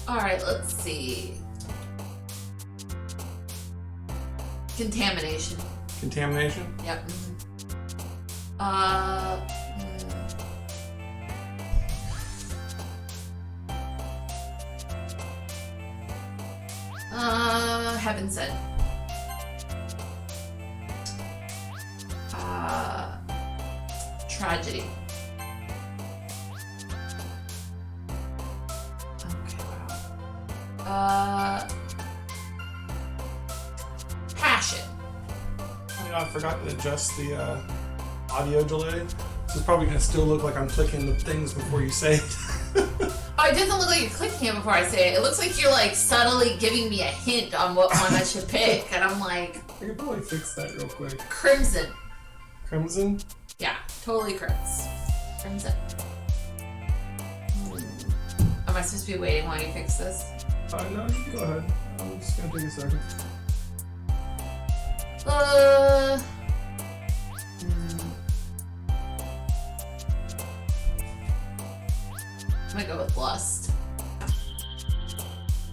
Alright, let's see. Contamination. Contamination? Yep. Heaven sent. Tragedy. Okay, wow. Passion. Oh, yeah, I forgot to adjust the audio delay. This is probably going to still look like I'm clicking the things before you say it. Oh, it doesn't look like you're clicking it before I say it. It looks like you're like subtly giving me a hint on what one I should pick, and I'm like, I could probably fix that real quick. Crimson. Crimson? Yeah, totally Crimson. Am I supposed to be waiting while you fix this? No, you can go ahead. I'm just gonna take a second. I'm gonna go with lust.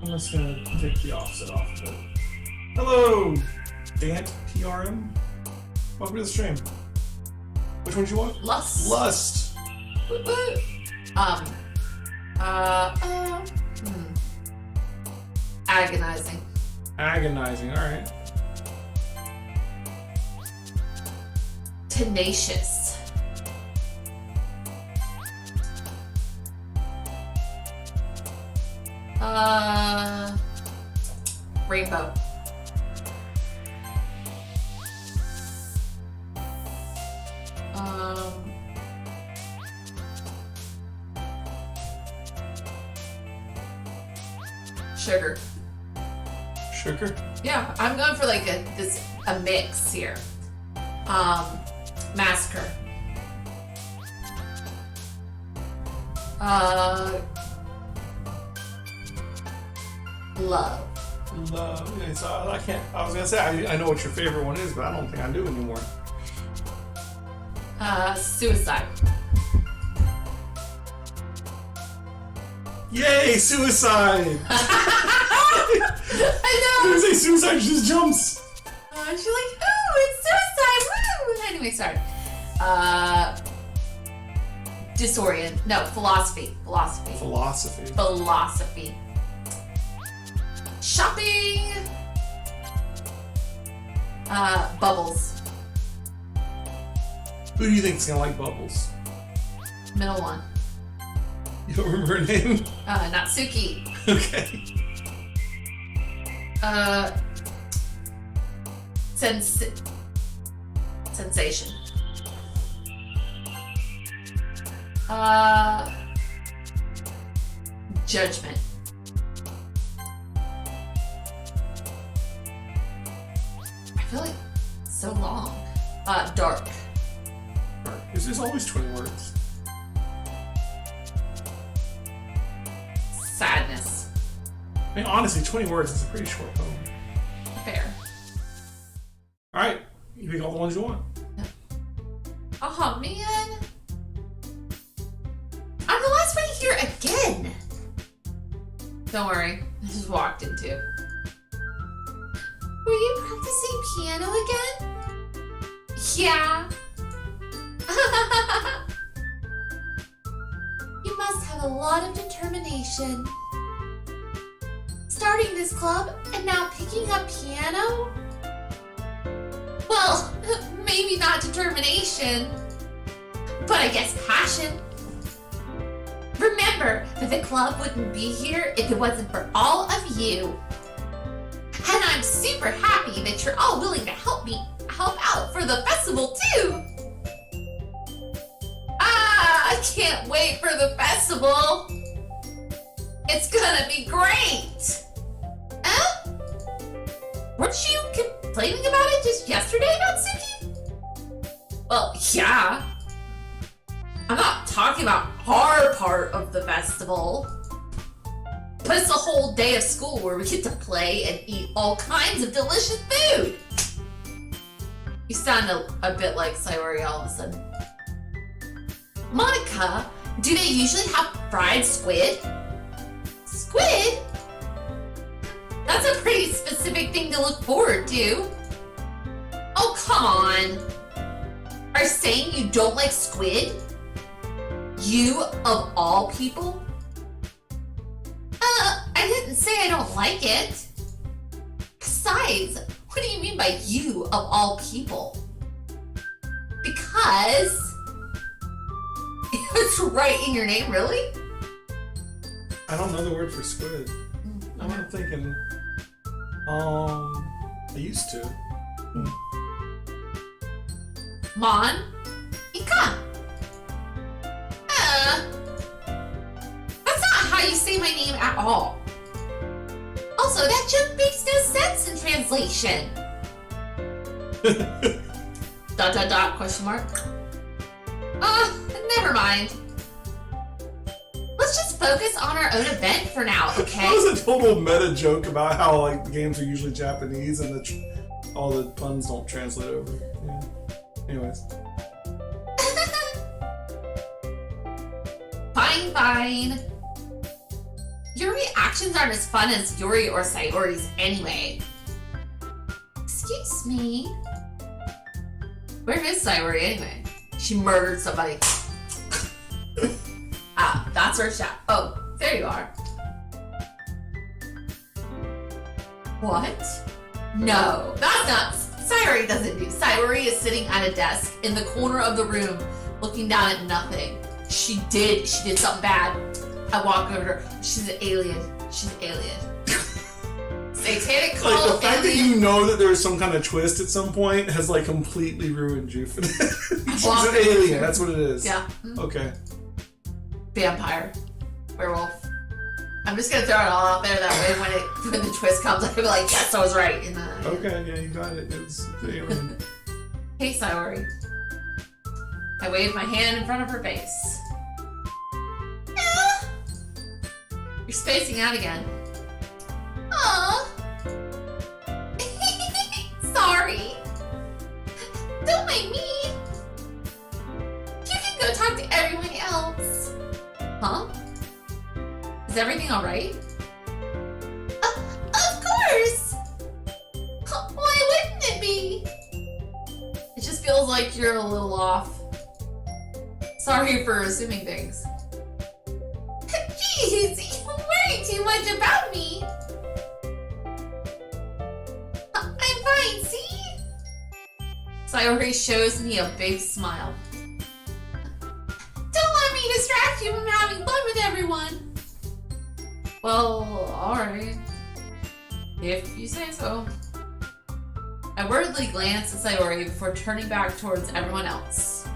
I'm just gonna take the offset off of it. Hello, Dant PRM. Welcome to the stream. Which one do you want? Lust. Lust. Woo woo. Agonizing. Agonizing. All right. Tenacious. Rainbow. Sugar. Sugar? Yeah, I'm going for like a mix here. Massacre. Love. Love. Okay, so I was gonna say I know what your favorite one is, but I don't think I do anymore. Suicide. Yay, suicide! I know. When you say suicide, she just jumps. She's like, oh, it's suicide. Woo! Anyway, sorry. Disorient. No, philosophy. Shopping. Bubbles. Who do you think is gonna like Bubbles? Middle one. You don't remember her name? Natsuki. Okay. Sensation. Judgment. I feel like so long. Dark. This is always 20 words. Sadness. I mean, honestly, 20 words is a pretty short poem. Fair. Alright, you pick all the ones you want. Oh man. I'm the last one here again. Don't worry, I just walked into. Were you practicing piano again? Yeah. You must have a lot of determination. Starting this club and now picking up piano? Well, maybe not determination, but I guess passion. Remember that the club wouldn't be here if it wasn't for all of you. And I'm super happy that you're all willing to help out for the festival too. I can't wait for the festival. It's gonna be great. Huh? Weren't you complaining about it just yesterday, Natsuki? Well, yeah. I'm not talking about our part of the festival. But it's a whole day of school where we get to play and eat all kinds of delicious food. You sound a bit like Sayori all of a sudden. Monica, do they usually have fried squid? Squid? pretty specific thing to look forward to. Oh, come on. Are you saying you don't like squid? You, of all people? I didn't say I don't like it. Besides, what do you mean by you, of all people? Because it's right in your name, really? I don't know the word for squid. I'm thinking, I used to. Mon? Ika? That's not how you say my name at all. Also, that joke makes no sense in translation. ... question mark. Never mind. Let's just focus on our own event for now, okay? That was a total meta joke about how like the games are usually Japanese and all the puns don't translate over. Yeah. Anyways. Fine. Your reactions aren't as fun as Yuri or Sayori's anyway. Excuse me. Where is Sayori anyway? She murdered somebody. That's where she's at. Oh, there you are. What? No, that's not. Sayori doesn't do. Sayori is sitting at a desk in the corner of the room looking down at nothing. She did something bad. I walk over to her. She's an alien. Satanic cult. Like the fact that you know that there's some kind of twist at some point has like completely ruined you for that. She's an alien. That's what it is. Yeah. Okay. Vampire. Werewolf. I'm just gonna throw it all out there that way when the twist comes, I can be like, yes, I was right. Okay, yeah, you got it. It's the alien. Hey, Sayori. I waved my hand in front of her face. Yeah. You're spacing out again. Aww. Sorry. Don't mind me. You can go talk to everyone else. Huh? Is everything alright? Of course! Why wouldn't it be? It just feels like you're a little off. Sorry for assuming things. Jeez, you worry too much about me. I'm fine, see? Sayori shows me a big smile. Don't let me distract you from having fun with everyone. Well, alright. If you say so. I worriedly glance at Sayori before turning back towards everyone else.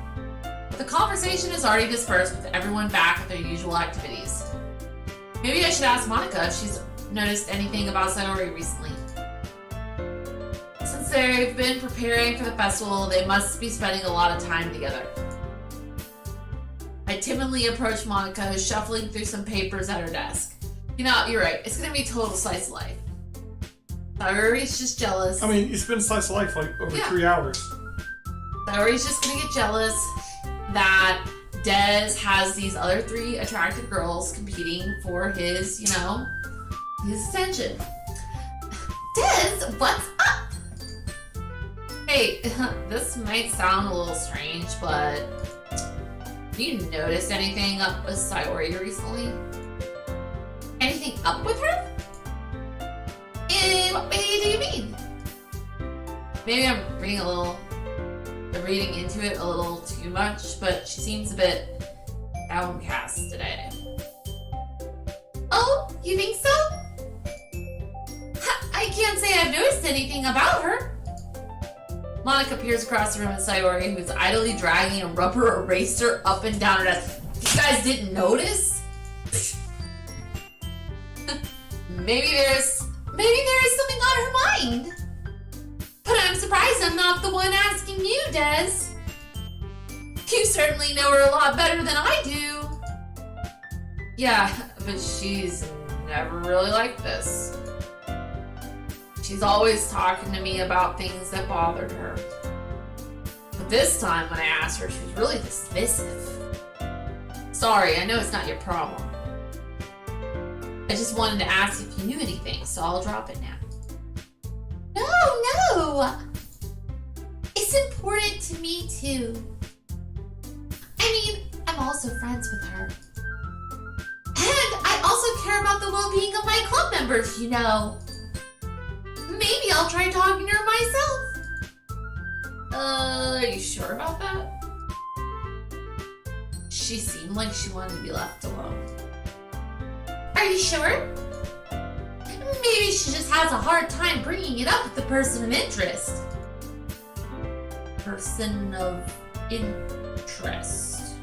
But the conversation is already dispersed with everyone back at their usual activities. Maybe I should ask Monica if she's noticed anything about Sayori recently. Since they've been preparing for the festival, they must be spending a lot of time together. I timidly approach Monica, shuffling through some papers at her desk. You know, you're right. It's gonna be a total slice of life. Sayori's just jealous. I mean, it's been slice of life like over 3 hours. Sayori's just gonna get jealous that Dez has these other 3 attractive girls competing for his, his attention. Dez, what's up? Hey, this might sound a little strange, but have you noticed anything up with Sayori recently? Anything up with her? What do you mean? Maybe I'm reading into it a little too much, but she seems a bit downcast today. Oh, you think so? I can't say I've noticed anything about her. Monica peers across the room at Sayori, who's idly dragging a rubber eraser up and down her desk. You guys didn't notice? Maybe there is something on her mind. But I'm surprised I'm not the one asking you, Dez. You certainly know her a lot better than I do. Yeah, but she's never really like this. She's always talking to me about things that bothered her. But this time when I asked her, she was really dismissive. Sorry, I know it's not your problem. I just wanted to ask if you knew anything, so I'll drop it now. Oh, no! It's important to me, too. I mean, I'm also friends with her. And I also care about the well-being of my club members, you know. Maybe I'll try talking to her myself. Are you sure about that? She seemed like she wanted to be left alone. Are you sure? Maybe she just has a hard time bringing it up with the person of interest. Person of interest?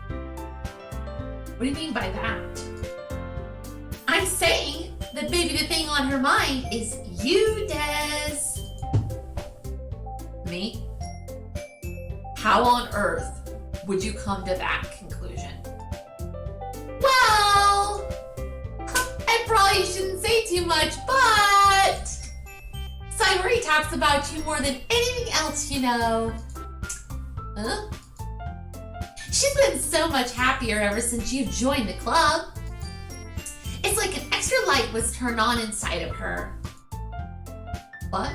What do you mean by that? I'm saying that maybe the thing on her mind is you, Des. Me? How on earth would you come to that conclusion? Well, I probably shouldn't say too much, but Sayori talks about you more than anything else, you know. Huh? She's been so much happier ever since you joined the club. It's like an extra light was turned on inside of her. What?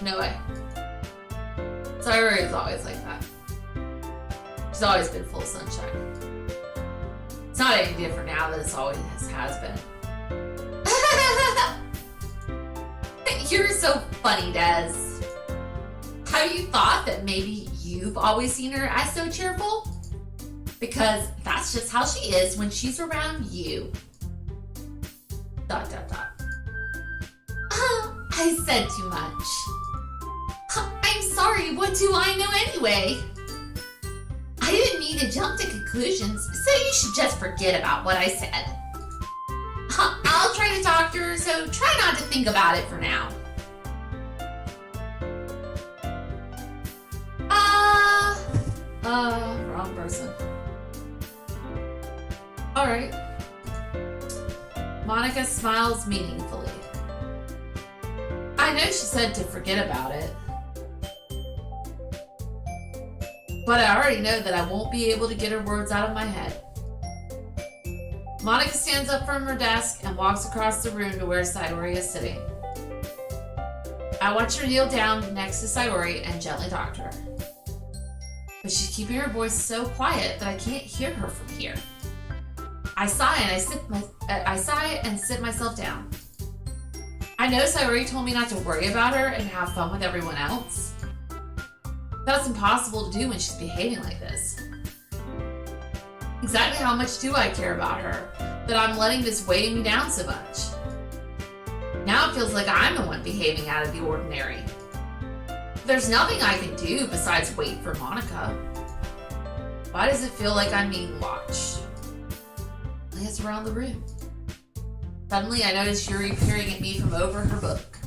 No way. Sayori is always like that. She's always been full of sunshine. It's not any different now that it's always has been. You're so funny, Des. Have you thought that maybe you've always seen her as so cheerful? Because that's just how she is when she's around you. ... I said too much. I'm sorry, what do I know anyway? I didn't mean to jump to conclusions, so you should just forget about what I said. I'll try to talk to her, so try not to think about it for now. Wrong person. Alright. Monica smiles meaningfully. I know she said to forget about it. But I already know that I won't be able to get her words out of my head. Monica stands up from her desk and walks across the room to where Sayori is sitting. I watch her kneel down next to Sayori and gently talk to her. But she's keeping her voice so quiet that I can't hear her from here. I sigh and sit myself down. I know Sayori told me not to worry about her and have fun with everyone else. That's impossible to do when she's behaving like this. Exactly how much do I care about her that I'm letting this weigh me down so much? Now it feels like I'm the one behaving out of the ordinary. There's nothing I can do besides wait for Monica. Why does it feel like I'm being watched? I glance around the room. Suddenly I notice Yuri peering at me from over her book.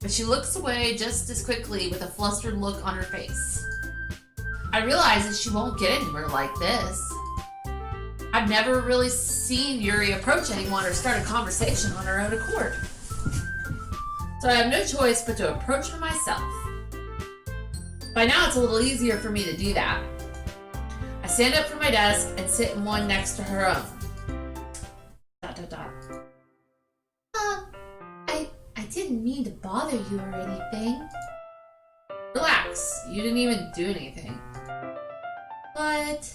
But she looks away just as quickly with a flustered look on her face. I realize that she won't get anywhere like this. I've never really seen Yuri approach anyone or start a conversation on her own accord. So I have no choice but to approach her myself. By now it's a little easier for me to do that. I stand up from my desk and sit in one next to her own. ... I didn't mean to bother you or anything. Relax, you didn't even do anything. But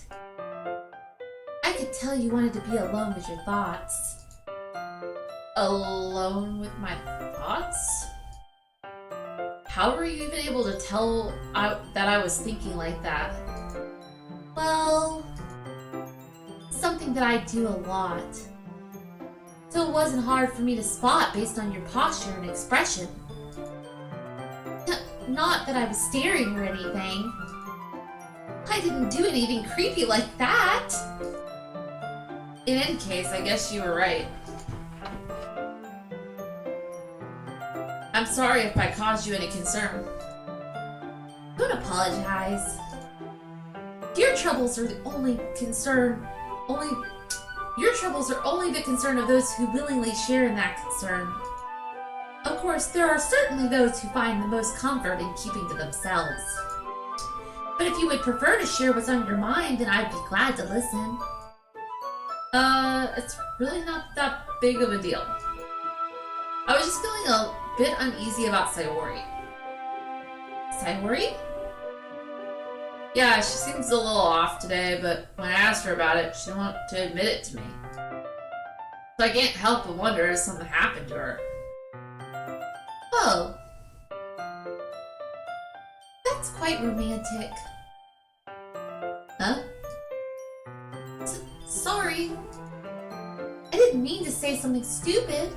I could tell you wanted to be alone with your thoughts. Alone with my thoughts? How were you even able to tell that I was thinking like that? Well, something that I do a lot. So it wasn't hard for me to spot based on your posture and expression. Not that I was staring or anything. I didn't do anything creepy like that. In any case, I guess you were right. I'm sorry if I caused you any concern. Don't apologize. Your troubles are the only concern. Your troubles are only the concern of those who willingly share in that concern. Of course, there are certainly those who find the most comfort in keeping to themselves. But if you would prefer to share what's on your mind, then I'd be glad to listen. It's really not that big of a deal. I was just feeling a bit uneasy about Sayori. Sayori? Yeah, she seems a little off today, but when I asked her about it, she didn't want to admit it to me. So I can't help but wonder if something happened to her. Oh. That's quite romantic. Huh? Sorry. I didn't mean to say something stupid.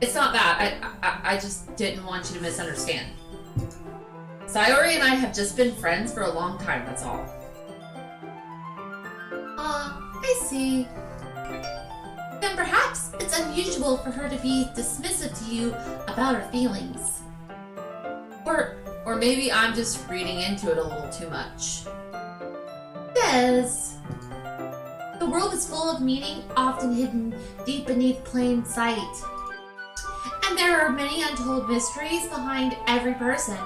It's not that. I just didn't want you to misunderstand. Sayori and I have just been friends for a long time, that's all. I see. Then perhaps it's unusual for her to be dismissive to you about her feelings. Or maybe I'm just reading into it a little too much. Des, the world is full of meaning often hidden deep beneath plain sight. And there are many untold mysteries behind every person,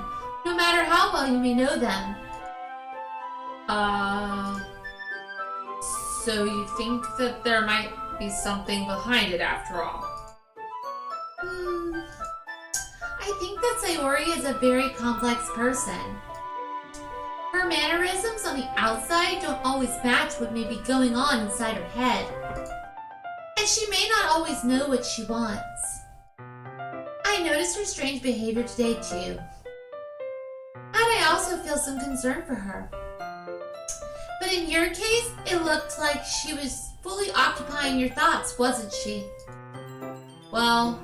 no matter how well you may know them. So you think that there might be something behind it after all? I think that Sayori is a very complex person. Her mannerisms on the outside don't always match what may be going on inside her head. And she may not always know what she wants. I noticed her strange behavior today too. And I also feel some concern for her. But in your case, it looked like she was fully occupying your thoughts, wasn't she? Well,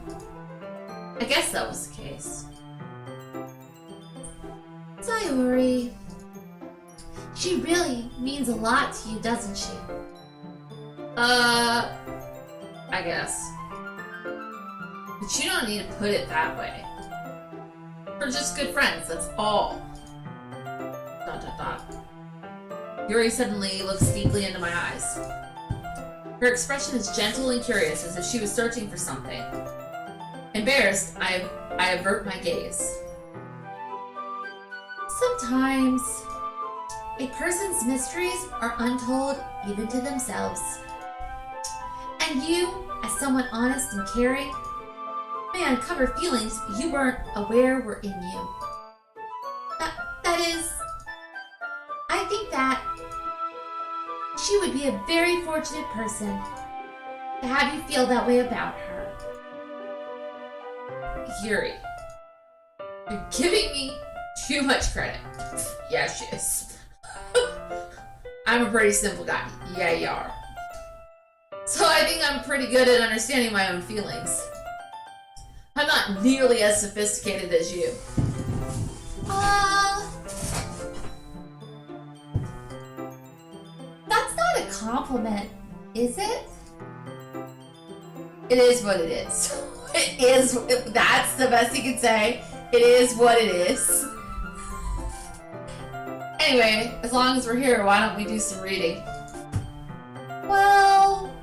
I guess that was the case. Sayori, she really means a lot to you, doesn't she? I guess. But you don't need to put it that way. We're just good friends, that's all. ... Yuri suddenly looks deeply into my eyes. Her expression is gentle and curious, as if she was searching for something. Embarrassed, I avert my gaze. Sometimes, a person's mysteries are untold even to themselves. And you, as someone honest and caring, may uncover feelings you weren't aware were in you. That is, I think that she would be a very fortunate person to have you feel that way about her. Yuri, you're giving me too much credit. Yeah, she is. I'm a pretty simple guy. Yeah, you are. So I think I'm pretty good at understanding my own feelings. I'm not nearly as sophisticated as you. That's not a compliment, is it? It is what it is. It is, that's the best you can say. It is what it is. Anyway, as long as we're here, why don't we do some reading? Well,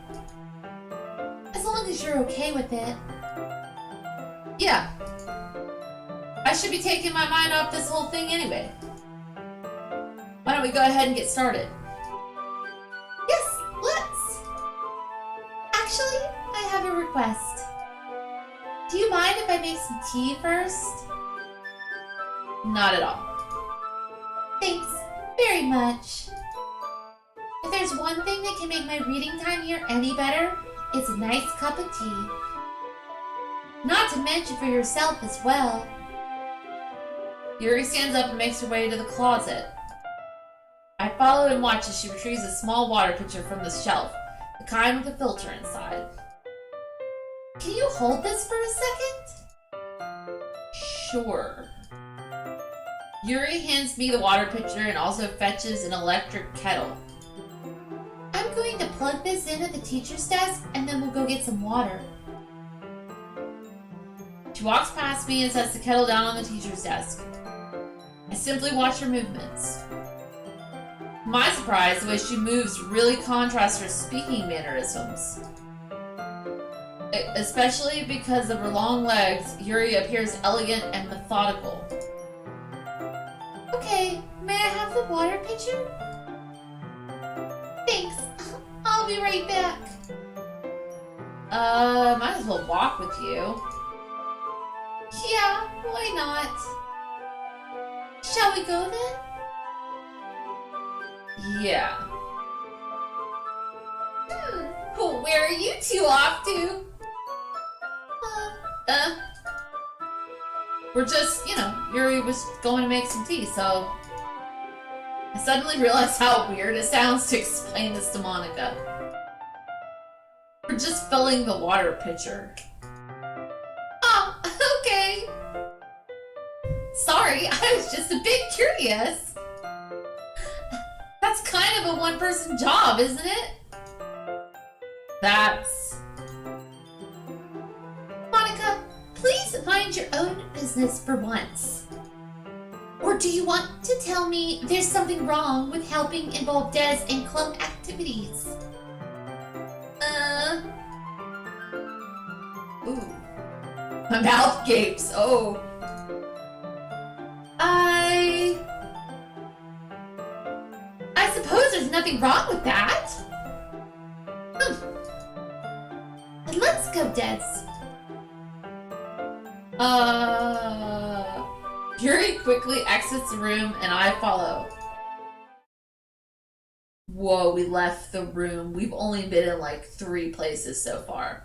as long as you're okay with it. Yeah. I should be taking my mind off this whole thing anyway. Why don't we go ahead and get started? Yes, let's. Actually, I have a request. Do you mind if I make some tea first? Not at all. Thanks very much. If there's one thing that can make my reading time here any better, it's a nice cup of tea. Not to mention for yourself as well. Yuri stands up and makes her way to the closet. I follow and watch as she retrieves a small water pitcher from the shelf, the kind with a filter inside. Can you hold this for a second? Sure. Yuri hands me the water pitcher and also fetches an electric kettle. I'm going to plug this in at the teacher's desk and then we'll go get some water. She walks past me and sets the kettle down on the teacher's desk. I simply watch her movements. To my surprise, the way she moves really contrasts her speaking mannerisms. Especially because of her long legs, Yuri appears elegant and methodical. Okay, may I have the water pitcher? Thanks. I'll be right back. Might as well walk with you. Yeah, why not? Shall we go then? Yeah. Where are you two off to? We're just, Yuri was going to make some tea, so I suddenly realized how weird it sounds to explain this to Monica. We're just filling the water pitcher. Oh, okay. Sorry, I was just a bit curious. That's kind of a one-person job, isn't it? Monica, please mind your own business for once. Or do you want to tell me there's something wrong with helping involve Des in club activities? Ooh. My mouth gapes. Oh. I suppose there's nothing wrong with that. Let's go, Des. Yuri quickly exits the room and I follow. Whoa, we left the room. We've only been in like 3 places so far.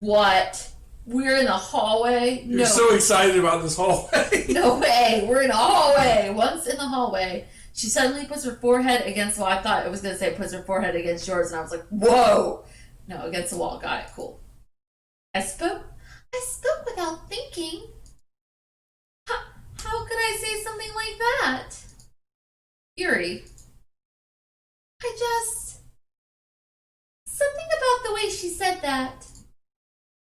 What? We're in the hallway? You're so excited about this hallway. No way. We're in a hallway. Once in the hallway, she suddenly puts her forehead against, well, I thought it was going to say puts her forehead against yours, and I was like, whoa. No, against the wall. Got it. Cool. I spoke without thinking. How could I say something like that? Yuri. Something about the way she said that.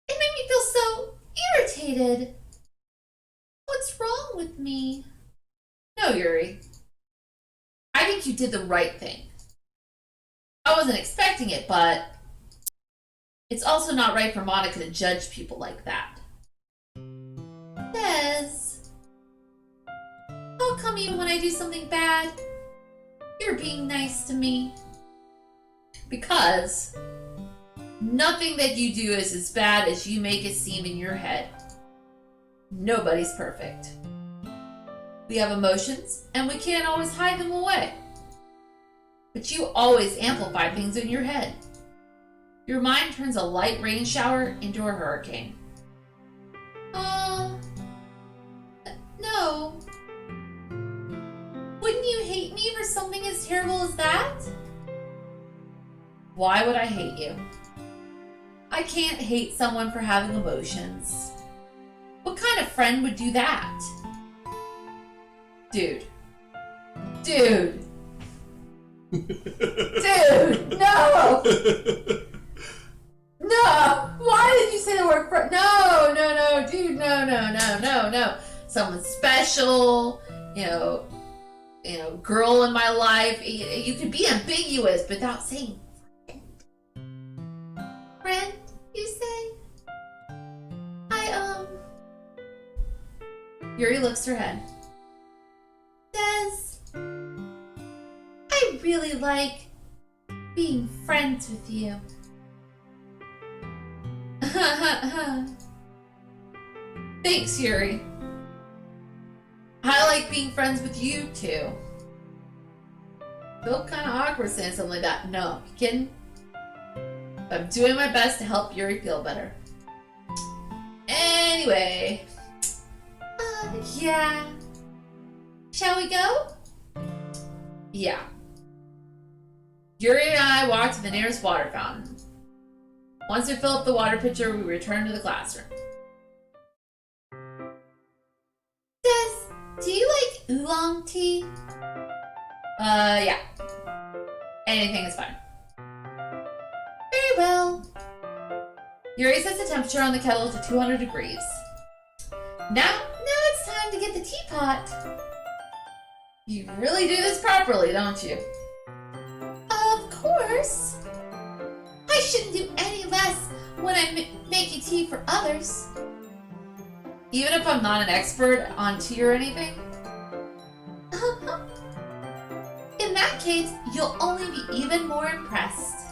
It made me feel so irritated. What's wrong with me? No, Yuri. I think you did the right thing. I wasn't expecting it, but it's also not right for Monica to judge people like that. Des, how come even when I do something bad, you're being nice to me? Because nothing that you do is as bad as you make it seem in your head. Nobody's perfect. We have emotions, and we can't always hide them away. But you always amplify things in your head. Your mind turns a light rain shower into a hurricane. No. Wouldn't you hate me for something as terrible as that? Why would I hate you? I can't hate someone for having emotions. What kind of friend would do that? Dude, no! No! Why did you say the word friend? No, dude, no. Someone special, girl in my life. You could be ambiguous without saying friend, you say? Yuri lifts her head. Des, I really like being friends with you. Thanks, Yuri. I like being friends with you, too. Feel kind of awkward saying something like that. No, you kidding? I'm doing my best to help Yuri feel better. Anyway. Yeah. Shall we go? Yeah. Yuri and I walked to the nearest water fountain. Once we fill up the water pitcher, we return to the classroom. Des, do you like oolong tea? Yeah. Anything is fine. Very well. Yuri sets the temperature on the kettle to 200 degrees. Now it's time to get the teapot. You really do this properly, don't you? Of course. I shouldn't do any less when I'm making tea for others. Even if I'm not an expert on tea or anything? In that case, you'll only be even more impressed.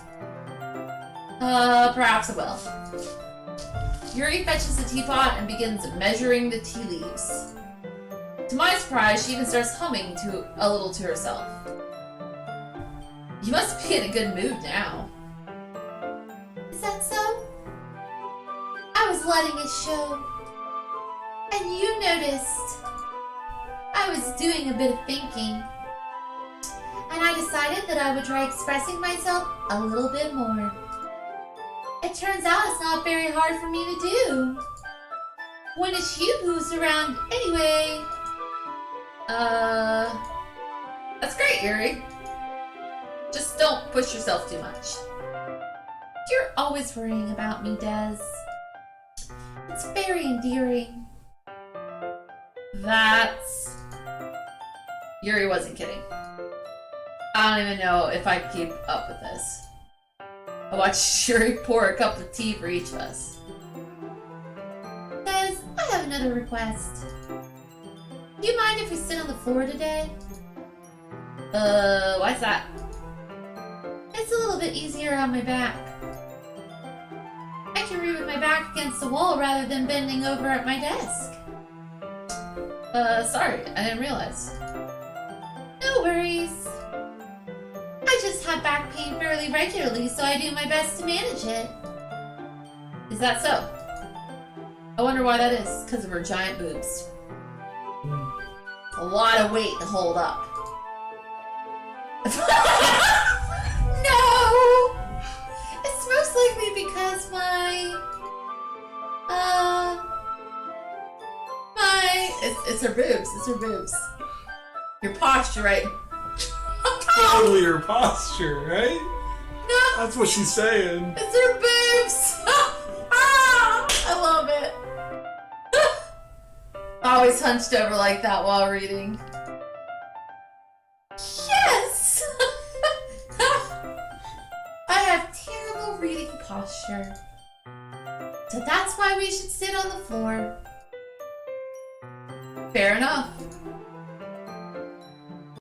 Perhaps I will. Yuri fetches the teapot and begins measuring the tea leaves. To my surprise, she even starts humming a little to herself. You must be in a good mood now. Is that so? I was letting it show. And you noticed I was doing a bit of thinking. And I decided that I would try expressing myself a little bit more. It turns out it's not very hard for me to do. When it's you who's around anyway. That's great, Yuri. Just don't push yourself too much. You're always worrying about me, Des. It's very endearing. That's... Yuri wasn't kidding. I don't even know if I can keep up with this. I watched Yuri pour a cup of tea for each of us. Des, I have another request. Do you mind if we sit on the floor today? Why's that? It's a little bit easier on my back. I can read with my back against the wall rather than bending over at my desk. Sorry, I didn't realize. No worries. I just have back pain fairly regularly, so I do my best to manage it. Is that so? I wonder why that is. Because of her giant boobs. A lot of weight to hold up. No! It's most likely because it's her boobs. It's her boobs. Your posture, right? Totally her posture, right? No! That's what she's saying. It's her boobs! I love it. Always hunched over like that while reading. Yes! I have terrible reading posture. So that's why we should sit on the floor. Fair enough.